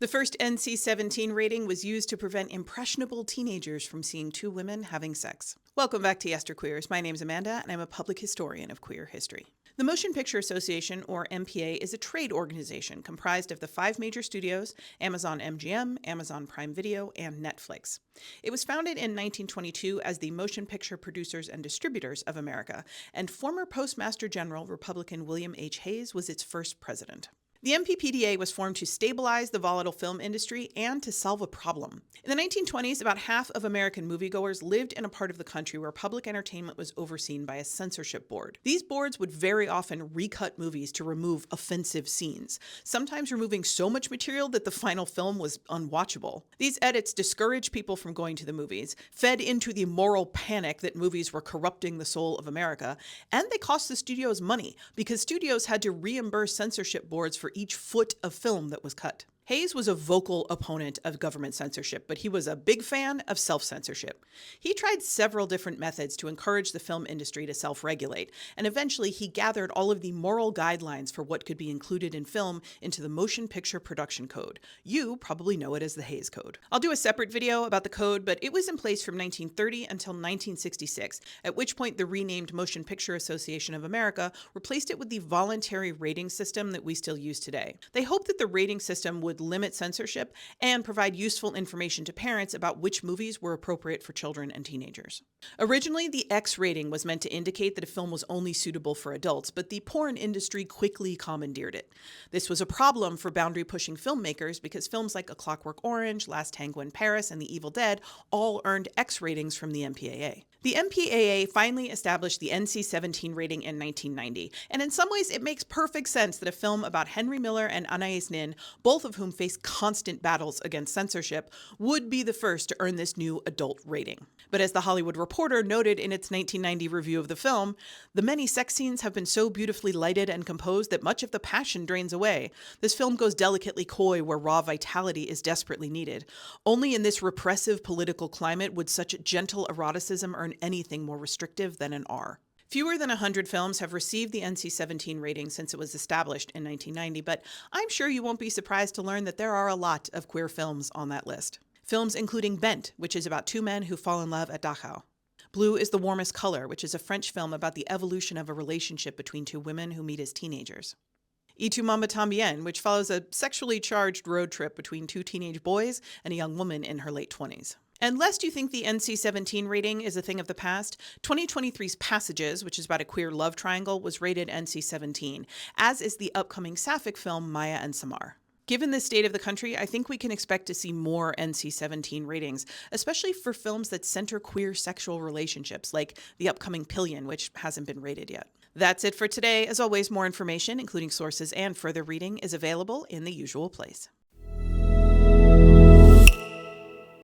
The first NC-17 rating was used to prevent impressionable teenagers from seeing two women having sex. Welcome back to Yesterqueers. My name's Amanda, and I'm a public historian of queer history. The Motion Picture Association, or MPA, is a trade organization comprised of the 5 major studios, Amazon MGM, Amazon Prime Video, and Netflix. It was founded in 1922 as the Motion Picture Producers and Distributors of America, and former Postmaster General Republican William H. Hayes was its first president. The MPPDA was formed to stabilize the volatile film industry and to solve a problem. In the 1920s, about half of American moviegoers lived in a part of the country where public entertainment was overseen by a censorship board. These boards would very often recut movies to remove offensive scenes, sometimes removing so much material that the final film was unwatchable. These edits discouraged people from going to the movies, fed into the moral panic that movies were corrupting the soul of America, and they cost the studios money because studios had to reimburse censorship boards for each foot of film that was cut. Hayes was a vocal opponent of government censorship, but he was a big fan of self-censorship. He tried several different methods to encourage the film industry to self-regulate, and eventually he gathered all of the moral guidelines for what could be included in film into the Motion Picture Production Code. You probably know it as the Hayes Code. I'll do a separate video about the code, but it was in place from 1930 until 1966, at which point the renamed Motion Picture Association of America replaced it with the voluntary rating system that we still use today. They hoped that the rating system would limit censorship and provide useful information to parents about which movies were appropriate for children and teenagers. Originally, the X rating was meant to indicate that a film was only suitable for adults, but the porn industry quickly commandeered it. This was a problem for boundary-pushing filmmakers because films like A Clockwork Orange, Last Tango in Paris, and The Evil Dead all earned X ratings from the MPAA. The MPAA finally established the NC-17 rating in 1990, and in some ways it makes perfect sense that a film about Henry Miller and Anais Nin, both of whom face constant battles against censorship, would be the first to earn this new adult rating. But as The Hollywood Reporter noted in its 1990 review of the film, the many sex scenes have been so beautifully lighted and composed that much of the passion drains away. This film goes delicately coy where raw vitality is desperately needed. Only in this repressive political climate would such gentle eroticism earn anything more restrictive than an R. Fewer than 100 films have received the NC-17 rating since it was established in 1990, but I'm sure you won't be surprised to learn that there are a lot of queer films on that list. Films including Bent, which is about 2 men who fall in love at Dachau. Blue is the Warmest Color, which is a French film about the evolution of a relationship between 2 women who meet as teenagers. Y tu mamá también, which follows a sexually charged road trip between 2 teenage boys and a young woman in her late 20s. And lest you think the NC-17 rating is a thing of the past, 2023's Passages, which is about a queer love triangle, was rated NC-17, as is the upcoming sapphic film Maya and Samar. Given the state of the country, I think we can expect to see more NC-17 ratings, especially for films that center queer sexual relationships, like the upcoming Pillion, which hasn't been rated yet. That's it for today. As always, more information, including sources and further reading, is available in the usual place.